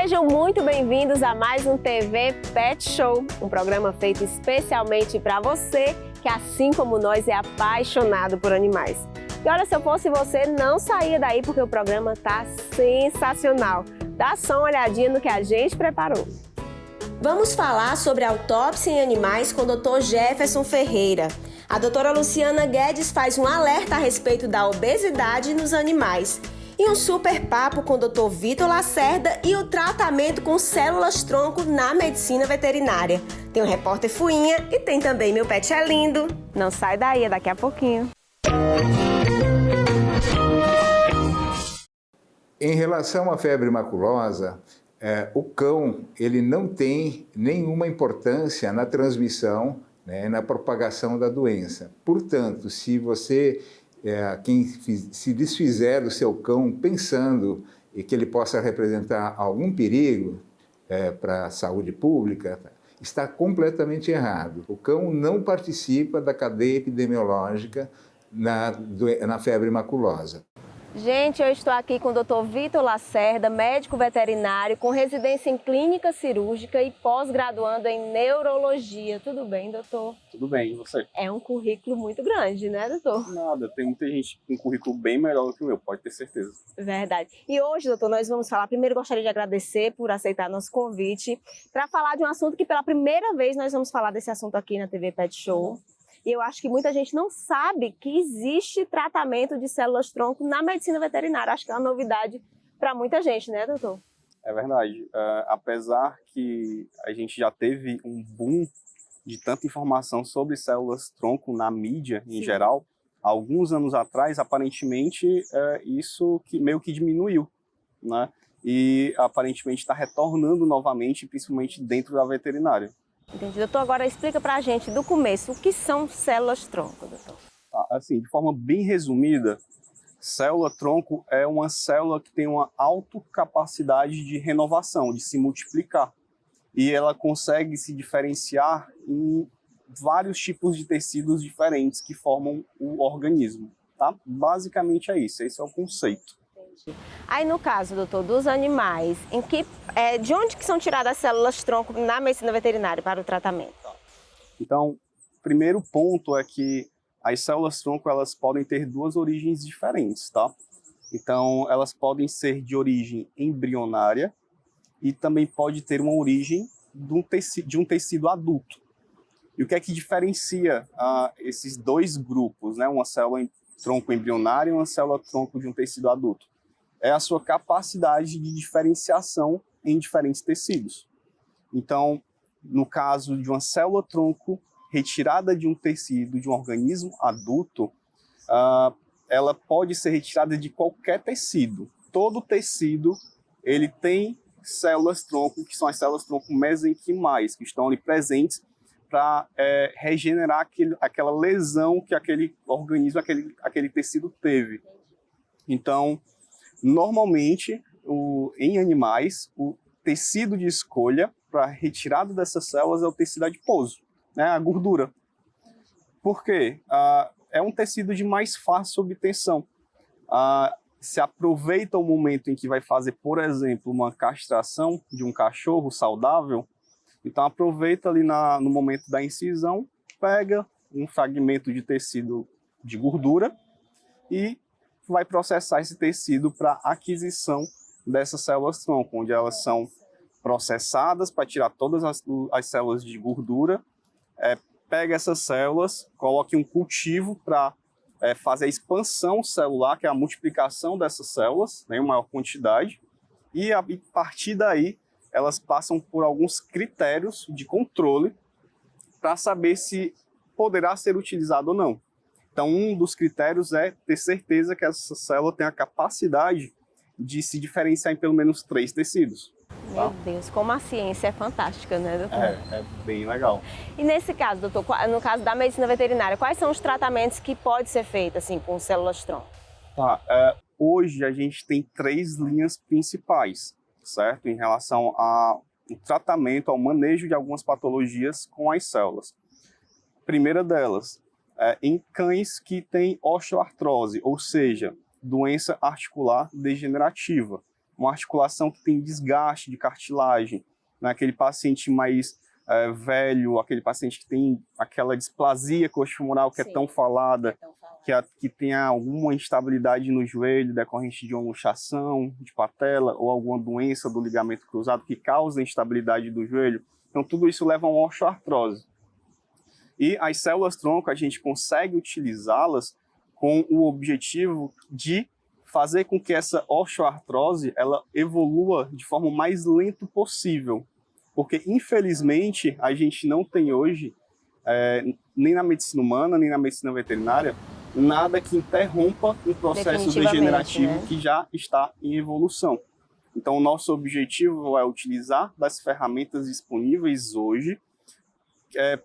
Sejam muito bem-vindos a mais um TV Pet Show, um programa feito especialmente para você que, assim como nós, é apaixonado por animais. E olha, se eu fosse você, não saía daí porque o programa tá sensacional. Dá só uma olhadinha no que a gente preparou. Vamos falar sobre autópsia em animais com o Dr. Jefferson Ferreira. A doutora Luciana Guedes faz um alerta a respeito da obesidade nos animais. E um super papo com o Dr. Vitor Lacerda e o tratamento com células-tronco na medicina veterinária. Tem o repórter Fuinha e tem também Meu Pet é Lindo. Não sai daí, é daqui a pouquinho. Em relação à febre maculosa, o cão ele não tem nenhuma importância na transmissão, né, na propagação da doença. Portanto, se você, quem se desfizer do seu cão pensando que ele possa representar algum perigo para a saúde pública, está completamente errado. O cão não participa da cadeia epidemiológica na febre maculosa. Gente, eu estou aqui com o Dr. Vitor Lacerda, médico veterinário, com residência em clínica cirúrgica e pós-graduando em neurologia. Tudo bem, doutor? Tudo bem, e você? É um currículo muito grande, né, doutor? Nada, tem muita gente com um currículo bem melhor do que o meu, pode ter certeza. Verdade. E hoje, doutor, nós vamos falar, primeiro gostaria de agradecer por aceitar nosso convite, para falar de um assunto que pela primeira vez nós vamos falar desse assunto aqui na TV Pet Show. E eu acho que muita gente não sabe que existe tratamento de células-tronco na medicina veterinária. Acho que é uma novidade para muita gente, né, doutor? É verdade. Apesar que a gente já teve um boom de tanta informação sobre células-tronco na mídia em geral, há alguns anos atrás, aparentemente, isso que meio que diminuiu, né? E aparentemente está retornando novamente, principalmente dentro da veterinária. Entendi. Doutor, agora explica pra gente do começo o que são células-tronco, doutor. Assim, de forma bem resumida, célula-tronco é uma célula que tem uma alta capacidade de renovação, de se multiplicar. E ela consegue se diferenciar em vários tipos de tecidos diferentes que formam o organismo, tá? Basicamente é isso, esse é o conceito. Aí no caso, doutor, dos animais, de onde que são tiradas as células-tronco na medicina veterinária para o tratamento? Então, o primeiro ponto é que as células-tronco elas podem ter duas origens diferentes, tá? Então, elas podem ser de origem embrionária e também pode ter uma origem de um tecido adulto. E o que é que diferencia esses dois grupos, né? Uma célula-tronco embrionária e uma célula-tronco de um tecido adulto? É a sua capacidade de diferenciação em diferentes tecidos. Então, no caso de uma célula-tronco retirada de um tecido de um organismo adulto, ela pode ser retirada de qualquer tecido. Todo tecido ele tem células-tronco, que são as células-tronco mesenquimais, que estão ali presentes para regenerar aquela lesão que aquele organismo, aquele tecido teve. Então, normalmente, em animais, o tecido de escolha para retirada dessas células é o tecido adiposo, né, a gordura. Por quê? É um tecido de mais fácil obtenção. Se aproveita o momento em que vai fazer, por exemplo, uma castração de um cachorro saudável, então aproveita ali no momento da incisão, pega um fragmento de tecido de gordura e vai processar esse tecido para aquisição dessas células-tronco, onde elas são processadas para tirar todas as células de gordura, pega essas células, coloca em um cultivo para fazer a expansão celular, que é a multiplicação dessas células, né, em maior quantidade, e a partir daí elas passam por alguns critérios de controle para saber se poderá ser utilizado ou não. Então, um dos critérios é ter certeza que essa célula tem a capacidade de se diferenciar em pelo menos 3 tecidos. Meu Deus, como a ciência é fantástica, né, doutor? É bem legal. E nesse caso, doutor, no caso da medicina veterinária, quais são os tratamentos que pode ser feito assim, com células-tronco? Hoje a gente tem 3 linhas principais, certo? Em relação ao tratamento, ao manejo de algumas patologias com as células. Primeira delas, em cães que têm osteoartrose, ou seja, doença articular degenerativa, uma articulação que tem desgaste de cartilagem, né? Aquele paciente mais velho, aquele paciente que tem aquela displasia coxofemoral que é tão falada, que tem alguma instabilidade no joelho decorrente de uma luxação de patela ou alguma doença do ligamento cruzado que causa instabilidade do joelho. Então, tudo isso leva a uma osteoartrose. E as células-tronco, a gente consegue utilizá-las com o objetivo de fazer com que essa osteoartrose ela evolua de forma mais lenta possível. Porque, infelizmente, a gente não tem hoje, nem na medicina humana, nem na medicina veterinária, nada que interrompa um processo degenerativo, né, que já está em evolução. Então, o nosso objetivo é utilizar das ferramentas disponíveis hoje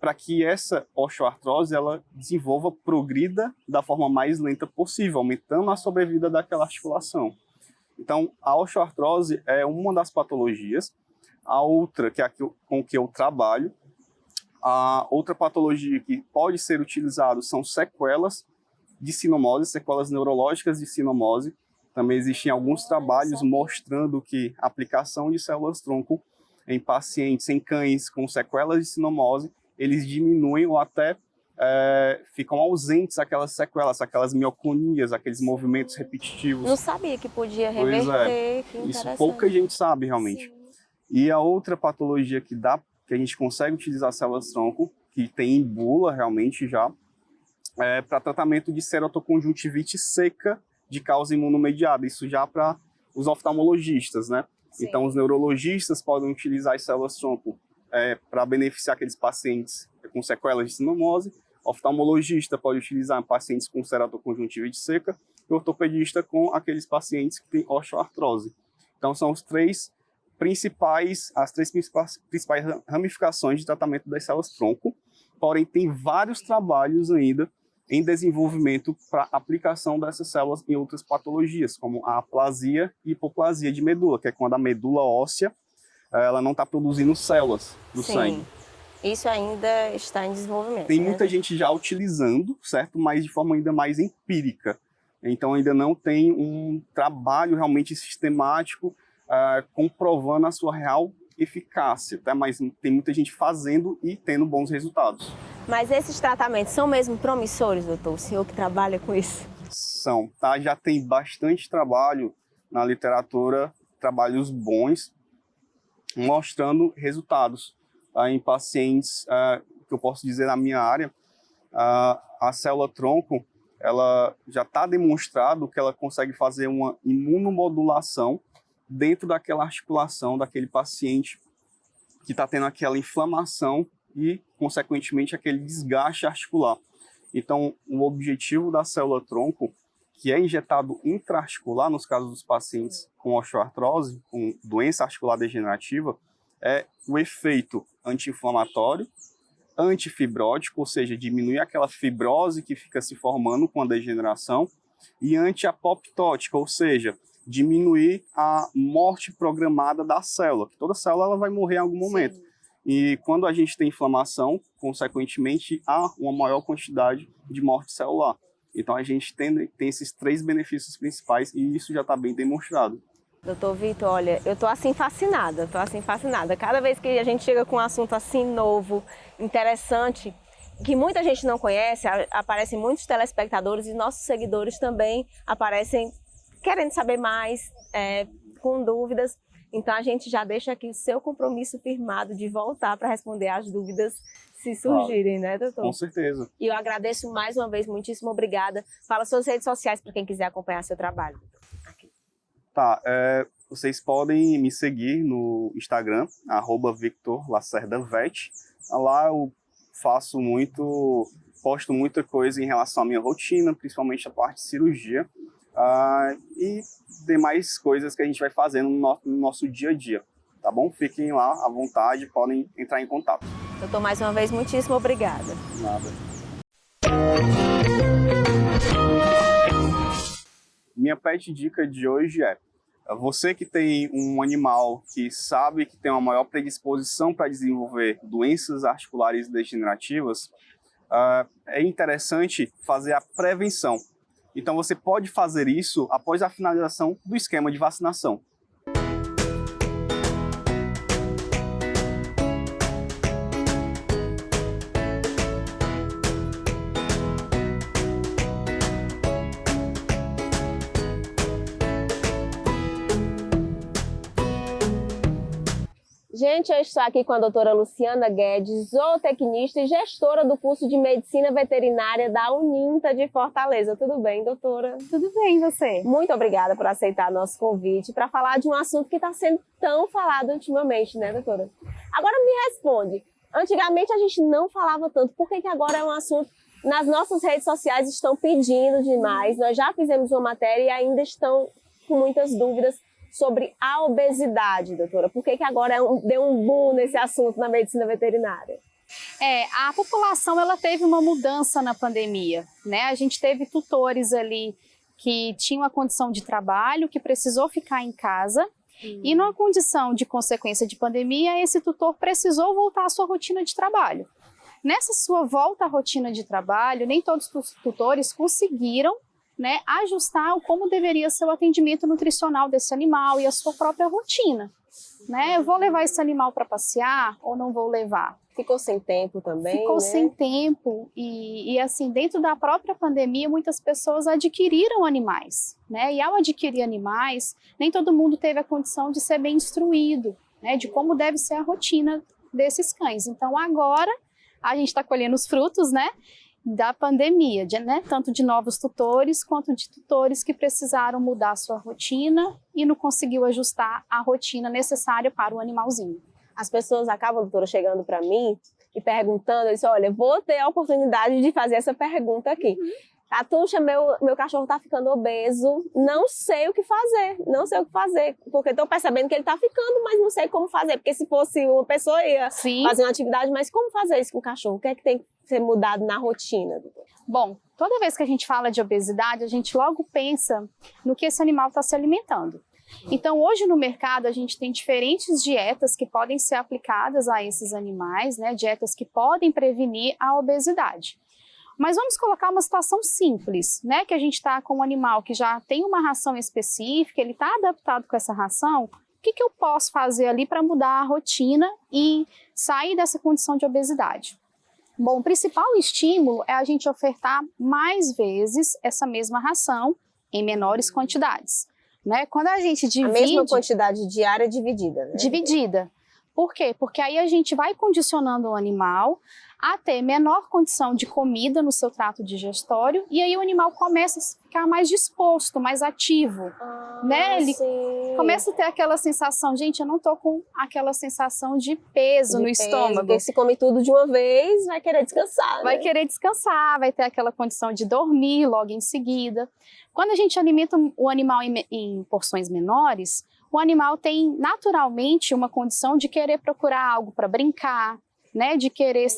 para que essa osteoartrose ela desenvolva, progrida da forma mais lenta possível, aumentando a sobrevida daquela articulação. Então, a osteoartrose é uma das patologias. A outra, que é a com que eu trabalho, a outra patologia que pode ser utilizada são sequelas de sinomose, sequelas neurológicas de sinomose. Também existem alguns trabalhos mostrando que a aplicação de células-tronco em pacientes, em cães com sequelas de sinomose, eles diminuem ou até ficam ausentes aquelas sequelas, aquelas mioclonias, aqueles movimentos repetitivos. Não sabia que podia reverter, que isso pouca gente sabe realmente. Sim. E a outra patologia que a gente consegue utilizar células-tronco, que tem em bula realmente já, para tratamento de ceratoconjuntivite seca de causa imunomediada, isso já para os oftalmologistas, né? Sim. Então, os neurologistas podem utilizar as células-tronco para beneficiar aqueles pacientes com sequelas de sinomose, o oftalmologista pode utilizar pacientes com ceratoconjuntivite seca e o ortopedista com aqueles pacientes que têm osteoartrose. Então, são as três principais ramificações de tratamento das células-tronco, porém, tem vários trabalhos ainda em desenvolvimento para aplicação dessas células em outras patologias, como a aplasia e hipoplasia de medula, que é quando a medula óssea ela não está produzindo células do sangue. Isso ainda está em desenvolvimento. Tem muita gente já utilizando, certo? Mas de forma ainda mais empírica. Então ainda não tem um trabalho realmente sistemático comprovando a sua real eficácia, tá? Mas tem muita gente fazendo e tendo bons resultados. Mas esses tratamentos são mesmo promissores, doutor? O senhor que trabalha com isso? São, tá? Já tem bastante trabalho na literatura, trabalhos bons, mostrando resultados em pacientes, que eu posso dizer na minha área, a célula-tronco, ela já está demonstrado que ela consegue fazer uma imunomodulação dentro daquela articulação daquele paciente que está tendo aquela inflamação e, consequentemente, aquele desgaste articular. Então, o objetivo da célula-tronco, que é injetado intraarticular, nos casos dos pacientes com osteoartrose, com doença articular degenerativa, é o efeito anti-inflamatório, antifibrótico, ou seja, diminuir aquela fibrose que fica se formando com a degeneração, e anti-apoptótico, ou seja, diminuir a morte programada da célula, que toda célula ela vai morrer em algum momento. Sim. E quando a gente tem inflamação, consequentemente, há uma maior quantidade de morte celular. Então, a gente tem esses três benefícios principais e isso já está bem demonstrado. Doutor Vitor, olha, eu tô assim fascinada. Cada vez que a gente chega com um assunto assim novo, interessante, que muita gente não conhece, aparecem muitos telespectadores e nossos seguidores também aparecem querendo saber mais, com dúvidas. Então, a gente já deixa aqui o seu compromisso firmado de voltar para responder as dúvidas se surgirem, né, doutor? Com certeza. E eu agradeço mais uma vez, muitíssimo obrigada. Fala suas redes sociais para quem quiser acompanhar seu trabalho. Aqui. Tá, vocês podem me seguir no Instagram, @VictorLacerdaVet. Lá eu posto muita coisa em relação à minha rotina, principalmente a parte de cirurgia. E demais coisas que a gente vai fazendo no nosso dia a dia, tá bom? Fiquem lá à vontade, podem entrar em contato. Doutor, mais uma vez, muitíssimo obrigada. Nada. Minha pet dica de hoje é: você que tem um animal que sabe que tem uma maior predisposição para desenvolver doenças articulares degenerativas, é interessante fazer a prevenção. Então, você pode fazer isso após a finalização do esquema de vacinação. Gente, eu estou aqui com a doutora Luciana Guedes, zootecnista e gestora do curso de Medicina Veterinária da Uninta de Fortaleza. Tudo bem, doutora? Tudo bem, e você? Muito obrigada por aceitar nosso convite para falar de um assunto que está sendo tão falado ultimamente, né, doutora? Agora me responde, antigamente a gente não falava tanto, por que agora é um assunto, nas nossas redes sociais estão pedindo demais, nós já fizemos uma matéria e ainda estão com muitas dúvidas sobre a obesidade, doutora. Por que agora deu um boom nesse assunto na medicina veterinária? A população ela teve uma mudança na pandemia, né? A gente teve tutores ali que tinham a condição de trabalho, que precisou ficar em casa, e numa condição de consequência de pandemia, esse tutor precisou voltar à sua rotina de trabalho. Nessa sua volta à rotina de trabalho, nem todos os tutores conseguiram, né, ajustar como deveria ser o atendimento nutricional desse animal e a sua própria rotina. Né? Eu vou levar esse animal para passear ou não vou levar? Ficou sem tempo também, Ficou né? sem tempo e assim, dentro da própria pandemia, muitas pessoas adquiriram animais, né? E ao adquirir animais, nem todo mundo teve a condição de ser bem instruído, né? De como deve ser a rotina desses cães. Então agora a gente está colhendo os frutos, né? Da pandemia, né? Tanto de novos tutores quanto de tutores que precisaram mudar a sua rotina e não conseguiu ajustar a rotina necessária para o animalzinho. As pessoas acabam, doutora, chegando para mim e perguntando, eu disse, olha, vou ter a oportunidade de fazer essa pergunta aqui. Catuxa, meu cachorro está ficando obeso, não sei o que fazer, porque estou percebendo que ele está ficando, mas não sei como fazer, porque se fosse uma pessoa ia fazer uma atividade, mas como fazer isso com o cachorro? O que é que tem que ser mudado na rotina, doutora? Bom, toda vez que a gente fala de obesidade, a gente logo pensa no que esse animal está se alimentando. Então, hoje no mercado, a gente tem diferentes dietas que podem ser aplicadas a esses animais, né? Dietas que podem prevenir a obesidade. Mas vamos colocar uma situação simples, né? Que a gente está com um animal que já tem uma ração específica, ele está adaptado com essa ração. O que eu posso fazer ali para mudar a rotina e sair dessa condição de obesidade? Bom, o principal estímulo é a gente ofertar mais vezes essa mesma ração em menores quantidades. Né? Quando a gente divide... A mesma quantidade diária dividida, né? Dividida. Por quê? Porque aí a gente vai condicionando o animal a ter menor condição de comida no seu trato digestório e aí o animal começa a ficar mais disposto, mais ativo, né? Ele começa a ter aquela sensação, gente, eu não tô com aquela sensação de peso no estômago. Porque se come tudo de uma vez, vai querer descansar, Vai querer descansar, vai ter aquela condição de dormir logo em seguida. Quando a gente alimenta o animal em porções menores, o animal tem naturalmente uma condição de querer procurar algo para brincar, né? De querer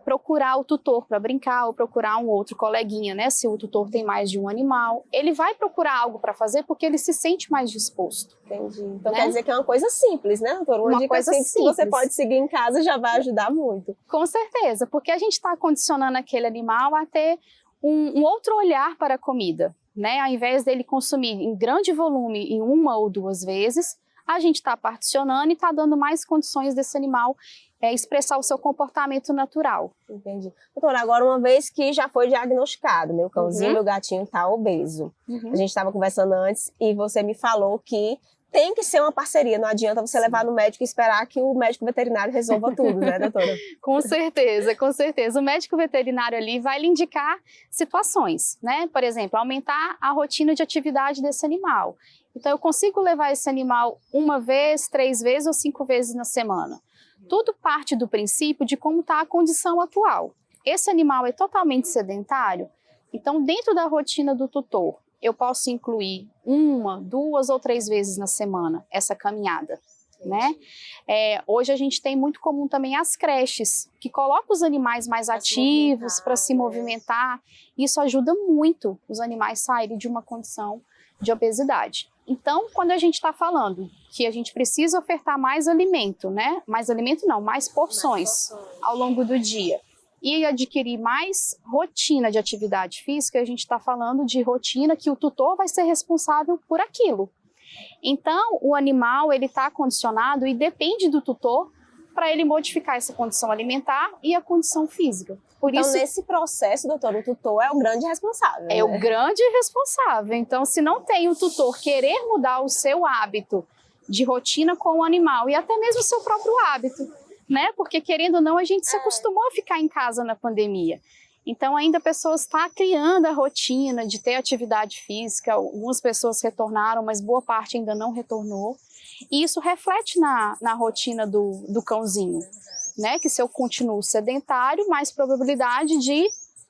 procurar o tutor para brincar ou procurar um outro coleguinha, né? Se o tutor tem mais de um animal, ele vai procurar algo para fazer porque ele se sente mais disposto. Entendi. Então quer dizer que é uma coisa simples, né, doutora? Uma dica coisa simples que você pode seguir em casa já vai ajudar muito. Com certeza, porque a gente está condicionando aquele animal a ter um outro olhar para a comida, né? Ao invés dele consumir em grande volume em uma ou duas vezes, a gente está particionando e está dando mais condições desse animal expressar o seu comportamento natural. Entendi. Doutora, agora uma vez que já foi diagnosticado, meu cãozinho, meu gatinho está obeso. A gente estava conversando antes e você me falou que tem que ser uma parceria, não adianta você levar no médico e esperar que o médico veterinário resolva tudo, né, doutora? Com certeza, com certeza. O médico veterinário ali vai lhe indicar situações, né? Por exemplo, aumentar a rotina de atividade desse animal. Então, eu consigo levar esse animal 1 vez, 3 vezes ou 5 vezes na semana. Tudo parte do princípio de como está a condição atual. Esse animal é totalmente sedentário, então dentro da rotina do tutor, eu posso incluir 1, 2 ou 3 vezes na semana essa caminhada, né? Hoje a gente tem muito comum também as creches, que colocam os animais mais ativos para se movimentar. Isso ajuda muito os animais saírem de uma condição de obesidade. Então, quando a gente está falando que a gente precisa ofertar mais alimento, né? Mais alimento não, mais porções ao longo do dia e adquirir mais rotina de atividade física, a gente está falando de rotina que o tutor vai ser responsável por aquilo. Então, o animal ele está condicionado e depende do tutor para ele modificar essa condição alimentar e a condição física. Por então, isso, nesse processo, doutor, o tutor é o grande responsável. É o grande responsável. Então, se não tem o tutor querer mudar o seu hábito de rotina com o animal e até mesmo o seu próprio hábito, né? Porque querendo ou não, a gente se acostumou a ficar em casa na pandemia. Então ainda pessoas estão criando a rotina de ter atividade física, algumas pessoas retornaram, mas boa parte ainda não retornou. E isso reflete na rotina do cãozinho, né? Que se eu continuo sedentário, mais probabilidade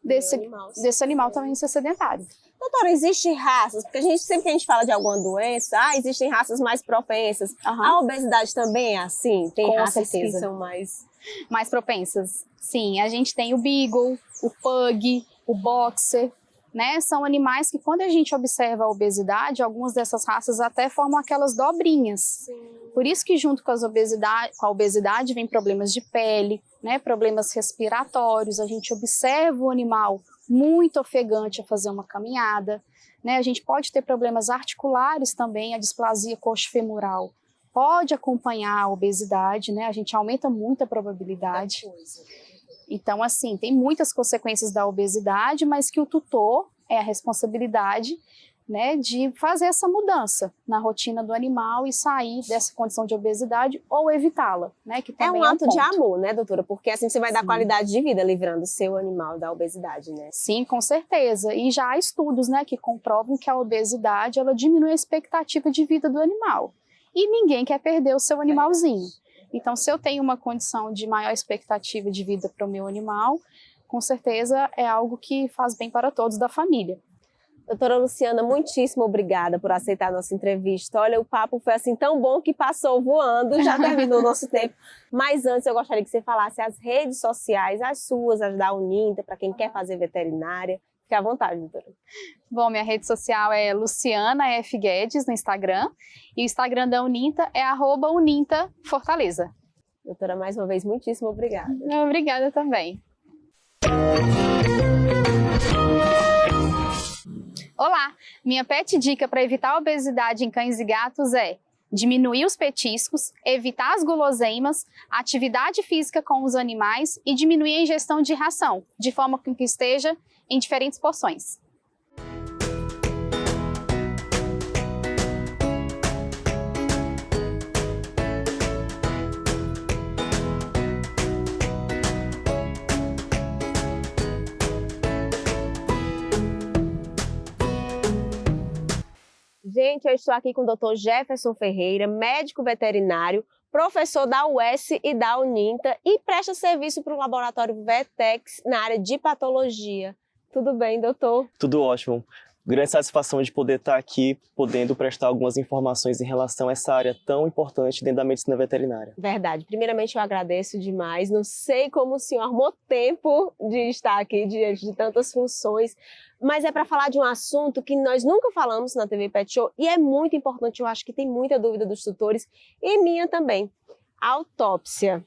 desse animal também ser sedentário. Doutora, existem raças? Porque sempre que a gente fala de alguma doença, existem raças mais propensas. Uhum. A obesidade também é assim? Tem Com raças certeza. que são mais propensas? Sim, a gente tem o Beagle, o Pug, o Boxer, né? São animais que quando a gente observa a obesidade, algumas dessas raças até formam aquelas dobrinhas. Sim. Por isso que junto com a obesidade vem problemas de pele, né? Problemas respiratórios, a gente observa o animal muito ofegante a fazer uma caminhada, né? A gente pode ter problemas articulares também, a displasia coxofemoral pode acompanhar a obesidade, né? A gente aumenta muito a probabilidade. Então, assim, tem muitas consequências da obesidade, mas que o tutor é a responsabilidade, né, de fazer essa mudança na rotina do animal e sair dessa condição de obesidade ou evitá-la, né? Que também é um ato ponto de amor, né, doutora? Porque assim você vai dar Sim. qualidade de vida livrando o seu animal da obesidade, né? Sim, com certeza. E já há estudos, né, que comprovam que a obesidade ela diminui a expectativa de vida do animal. E ninguém quer perder o seu animalzinho. Então, se eu tenho uma condição de maior expectativa de vida para o meu animal, com certeza é algo que faz bem para todos da família. Doutora Luciana, muitíssimo obrigada por aceitar a nossa entrevista. Olha, o papo foi assim tão bom que passou voando, já terminou o nosso tempo. Mas antes eu gostaria que você falasse as redes sociais, as suas, as da Uninta, para quem quer fazer veterinária. Fique à vontade, doutora. Bom, minha rede social é Luciana F. Guedes no Instagram. E o Instagram da Uninta é @unintafortaleza. Doutora, mais uma vez, muitíssimo obrigada. Obrigada também. Olá, minha pet dica para evitar a obesidade em cães e gatos é diminuir os petiscos, evitar as guloseimas, atividade física com os animais e diminuir a ingestão de ração, de forma que esteja em diferentes porções. Gente, eu estou aqui com o Dr. Jefferson Ferreira, médico veterinário, professor da UES e da Uninta e presta serviço para o laboratório Vetex na área de patologia. Tudo bem, doutor? Tudo ótimo. Grande satisfação de poder estar aqui, podendo prestar algumas informações em relação a essa área tão importante dentro da medicina veterinária. Verdade. Primeiramente, eu agradeço demais. Não sei como o senhor arrumou tempo de estar aqui diante de tantas funções, mas é para falar de um assunto que nós nunca falamos na TV Pet Show e é muito importante. Eu acho que tem muita dúvida dos tutores e minha também. A autópsia.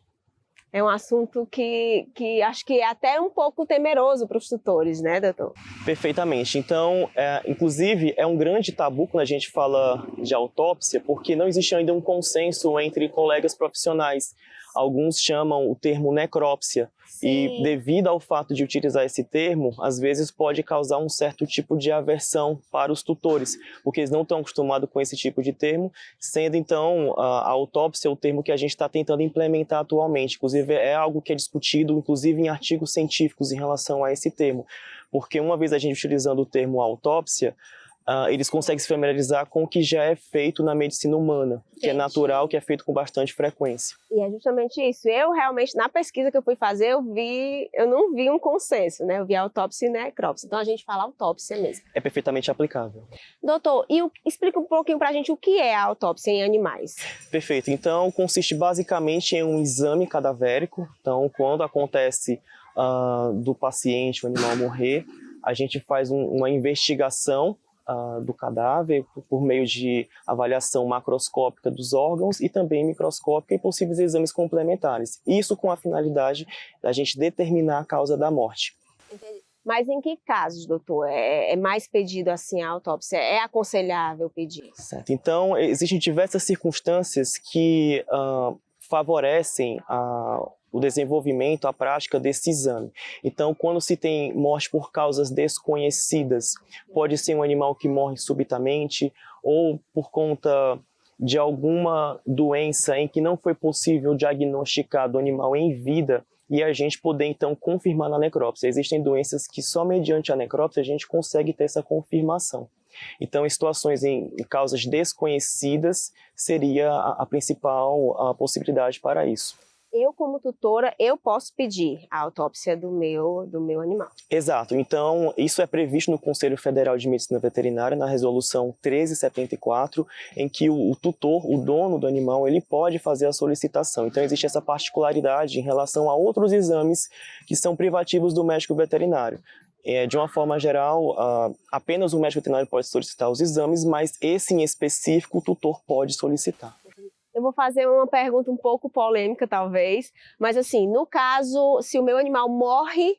É um assunto que acho que é até um pouco temeroso para os tutores, né, doutor? Perfeitamente. Então, inclusive, é um grande tabu quando a gente fala de autópsia, porque não existe ainda um consenso entre colegas profissionais. Alguns chamam o termo necrópsia. Sim. E devido ao fato de utilizar esse termo, às vezes pode causar um certo tipo de aversão para os tutores, porque eles não estão acostumados com esse tipo de termo, sendo então a autópsia o termo que a gente está tentando implementar atualmente. Inclusive é algo que é discutido, inclusive em artigos científicos em relação a esse termo, porque uma vez a gente utilizando o termo autópsia, eles conseguem se familiarizar com o que já é feito na medicina humana, que é natural, que é feito com bastante frequência. E é justamente isso. Eu realmente, na pesquisa que eu fui fazer, eu não vi um consenso, né? Eu vi autópsia e necrópsia. Então a gente fala autópsia mesmo. É perfeitamente aplicável. Doutor, explica um pouquinho pra gente o que é a autópsia em animais. Perfeito. Então consiste basicamente em um exame cadavérico. Então quando acontece do paciente, o animal morrer, a gente faz uma investigação do cadáver por meio de avaliação macroscópica dos órgãos e também microscópica e possíveis exames complementares. Isso com a finalidade da gente determinar a causa da morte. Entendi. Mas em que casos, doutor, é mais pedido assim a autópsia? É aconselhável pedir? Certo. Então, existem diversas circunstâncias que favorecem o desenvolvimento, a prática desse exame. Então, quando se tem morte por causas desconhecidas, pode ser um animal que morre subitamente ou por conta de alguma doença em que não foi possível diagnosticar do animal em vida e a gente poder então confirmar na necrópsia. Existem doenças que só mediante a necrópsia a gente consegue ter essa confirmação. Então, em situações em causas desconhecidas seria a principal possibilidade para isso. Eu, como tutora, eu posso pedir a autópsia do meu animal. Exato. Então, isso é previsto no Conselho Federal de Medicina Veterinária, na Resolução 1374, em que o tutor, o dono do animal, ele pode fazer a solicitação. Então, existe essa particularidade em relação a outros exames que são privativos do médico veterinário. De uma forma geral, apenas o médico veterinário pode solicitar os exames, mas esse em específico o tutor pode solicitar. Eu vou fazer uma pergunta um pouco polêmica, talvez, mas assim, no caso, se o meu animal morre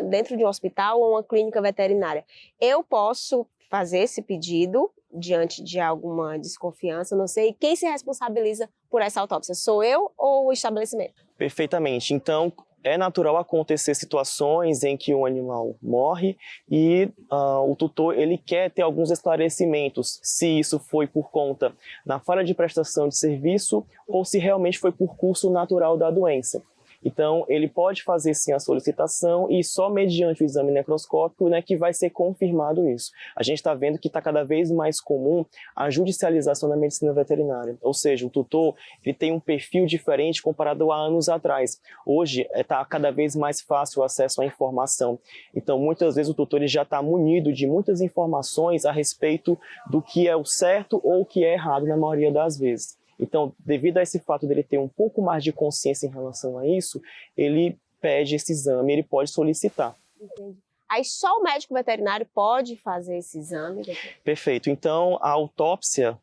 dentro de um hospital ou uma clínica veterinária, eu posso fazer esse pedido diante de alguma desconfiança, não sei, quem se responsabiliza por essa autópsia? Sou eu ou o estabelecimento? Perfeitamente. Então, é natural acontecer situações em que um animal morre e o tutor ele quer ter alguns esclarecimentos, se isso foi por conta da falha de prestação de serviço ou se realmente foi por curso natural da doença. Então, ele pode fazer sim a solicitação e só mediante o exame necroscópico, né, que vai ser confirmado isso. A gente está vendo que está cada vez mais comum a judicialização da medicina veterinária, ou seja, o tutor ele tem um perfil diferente comparado a anos atrás. Hoje está cada vez mais fácil o acesso à informação. Então, muitas vezes o tutor ele já está munido de muitas informações a respeito do que é o certo ou o que é errado na maioria das vezes. Então, devido a esse fato dele ter um pouco mais de consciência em relação a isso, ele pede esse exame, ele pode solicitar. Entendi. Aí só o médico veterinário pode fazer esse exame? Perfeito. Então, a autópsia,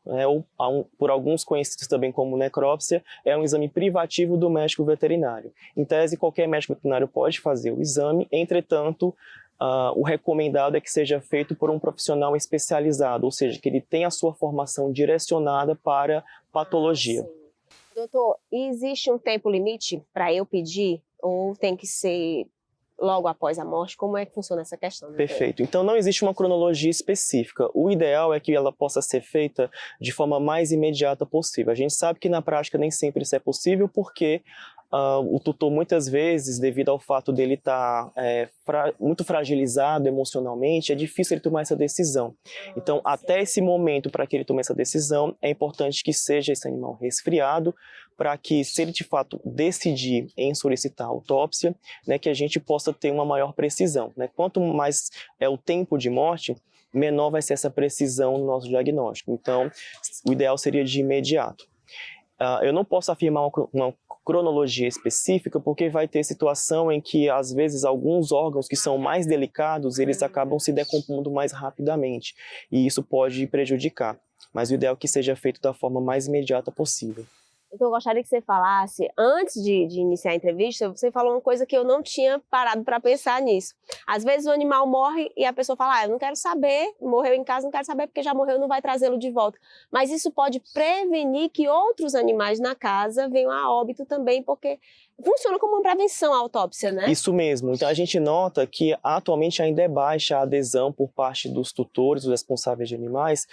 por alguns conhecidos também como necrópsia, é um exame privativo do médico veterinário. Em tese, qualquer médico veterinário pode fazer o exame, entretanto, o recomendado é que seja feito por um profissional especializado, ou seja, que ele tenha a sua formação direcionada para patologia. Doutor, existe um tempo limite para eu pedir ou tem que ser logo após a morte? Como é que funciona essa questão? Doutor? Perfeito. Então não existe uma cronologia específica. O ideal é que ela possa ser feita de forma mais imediata possível. A gente sabe que na prática nem sempre isso é possível porque o tutor muitas vezes, devido ao fato dele estar muito fragilizado emocionalmente, é difícil ele tomar essa decisão. Então, até esse momento, para que ele tome essa decisão, é importante que seja esse animal resfriado, para que, se ele de fato decidir em solicitar a autópsia, né, que a gente possa ter uma maior precisão. Né? Quanto mais é o tempo de morte, menor vai ser essa precisão no nosso diagnóstico. Então, o ideal seria de imediato. Eu não posso afirmar uma cronologia específica, porque vai ter situação em que, às vezes, alguns órgãos que são mais delicados, eles acabam se decompondo mais rapidamente, e isso pode prejudicar. Mas o ideal é que seja feito da forma mais imediata possível. Então, eu gostaria que você falasse, antes de iniciar a entrevista, você falou uma coisa que eu não tinha parado para pensar nisso. Às vezes o animal morre e a pessoa fala, eu não quero saber, morreu em casa, não quero saber porque já morreu, não vai trazê-lo de volta. Mas isso pode prevenir que outros animais na casa venham a óbito também, porque funciona como uma prevenção a autópsia, né? Isso mesmo. Então a gente nota que atualmente ainda é baixa a adesão por parte dos tutores, dos responsáveis de animais,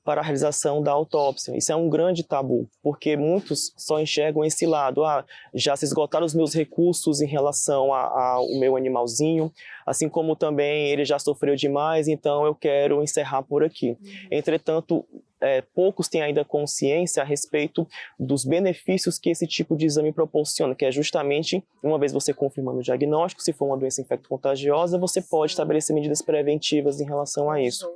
para a realização da autópsia. Isso é um grande tabu, porque muitos só enxergam esse lado. Já se esgotaram os meus recursos em relação ao meu animalzinho, assim como também ele já sofreu demais, então eu quero encerrar por aqui. Entretanto, poucos têm ainda consciência a respeito dos benefícios que esse tipo de exame proporciona, que é justamente, uma vez você confirmando o diagnóstico, se for uma doença infecto-contagiosa, você pode estabelecer medidas preventivas em relação a isso.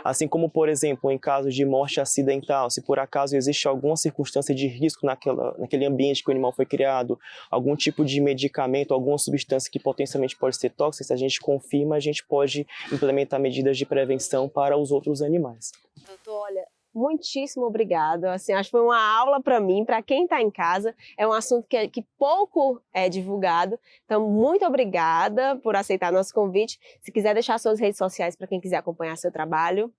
Assim como, por exemplo, em caso de morte acidental, se por acaso existe alguma circunstância de risco naquele ambiente que o animal foi criado, algum tipo de medicamento, alguma substância que potencialmente pode ser tóxica, se a gente confirma, a gente pode implementar medidas de prevenção para os outros animais. Doutor, olha, muitíssimo obrigada. Assim, acho que foi uma aula para mim, para quem está em casa. É um assunto que pouco é divulgado. Então, muito obrigada por aceitar nosso convite. Se quiser deixar suas redes sociais para quem quiser acompanhar seu trabalho.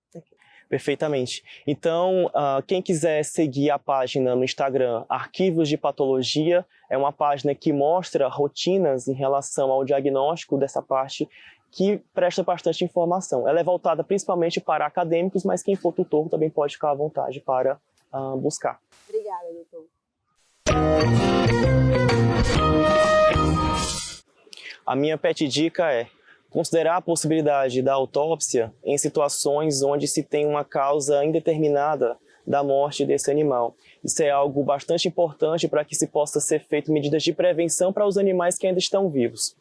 Perfeitamente. Então, quem quiser seguir a página no Instagram, Arquivos de Patologia, é uma página que mostra rotinas em relação ao diagnóstico dessa parte, que presta bastante informação. Ela é voltada principalmente para acadêmicos, mas quem for tutor também pode ficar à vontade para buscar. Obrigada, doutor. A minha pet dica é considerar a possibilidade da autópsia em situações onde se tem uma causa indeterminada da morte desse animal. Isso é algo bastante importante para que se possa ser feito medidas de prevenção para os animais que ainda estão vivos.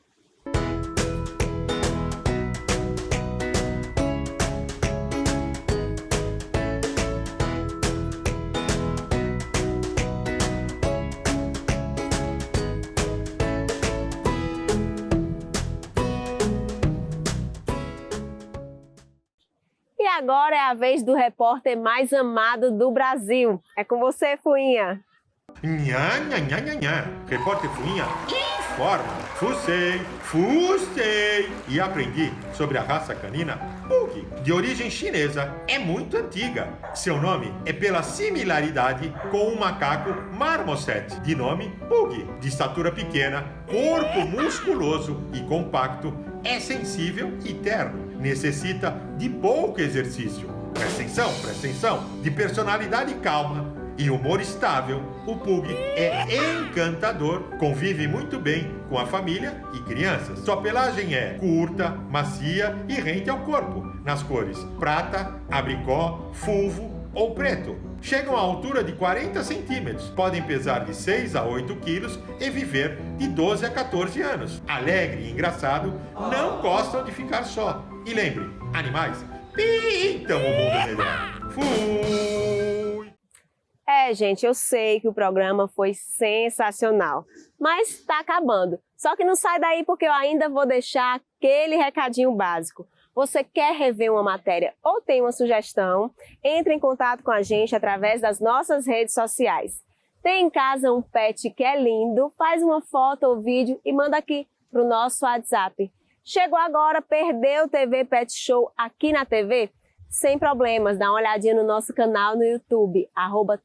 E agora é a vez do repórter mais amado do Brasil. É com você, Fuinha. Nha, nha, nha, nha, nha. Repórter Fuinha informa. Fucei e aprendi sobre a raça canina Pug, de origem chinesa. É muito antiga. Seu nome é pela similaridade com o macaco Marmoset, de nome Pug, de estatura pequena, corpo musculoso e compacto, é sensível e terno, necessita de pouco exercício. Presta atenção, de personalidade calma e humor estável, o Pug é encantador, convive muito bem com a família e crianças. Sua pelagem é curta, macia e rente ao corpo, nas cores prata, abricó, fulvo ou preto. Chegam à altura de 40 centímetros, podem pesar de 6 a 8 quilos e viver de 12 a 14 anos. Alegre e engraçado, não gostam de ficar só. E lembre, animais pintam o mundo melhor. Fui! Gente, eu sei que o programa foi sensacional, mas está acabando. Só que não sai daí porque eu ainda vou deixar aquele recadinho básico. Você quer rever uma matéria ou tem uma sugestão? Entre em contato com a gente através das nossas redes sociais. Tem em casa um pet que é lindo? Faz uma foto ou vídeo e manda aqui para o nosso WhatsApp. Chegou agora, perdeu o TV Pet Show aqui na TV? Sem problemas, dá uma olhadinha no nosso canal no YouTube,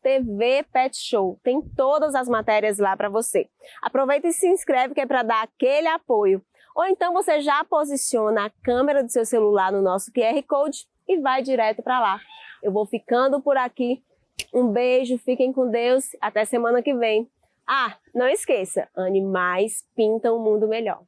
@TV Pet Show. Tem todas as matérias lá para você. Aproveita e se inscreve que é para dar aquele apoio. Ou então você já posiciona a câmera do seu celular no nosso QR Code e vai direto para lá. Eu vou ficando por aqui. Um beijo, fiquem com Deus. Até semana que vem. Ah, não esqueça, animais pintam o mundo melhor.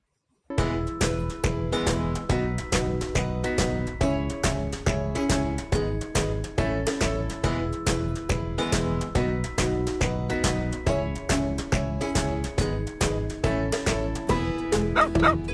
Não.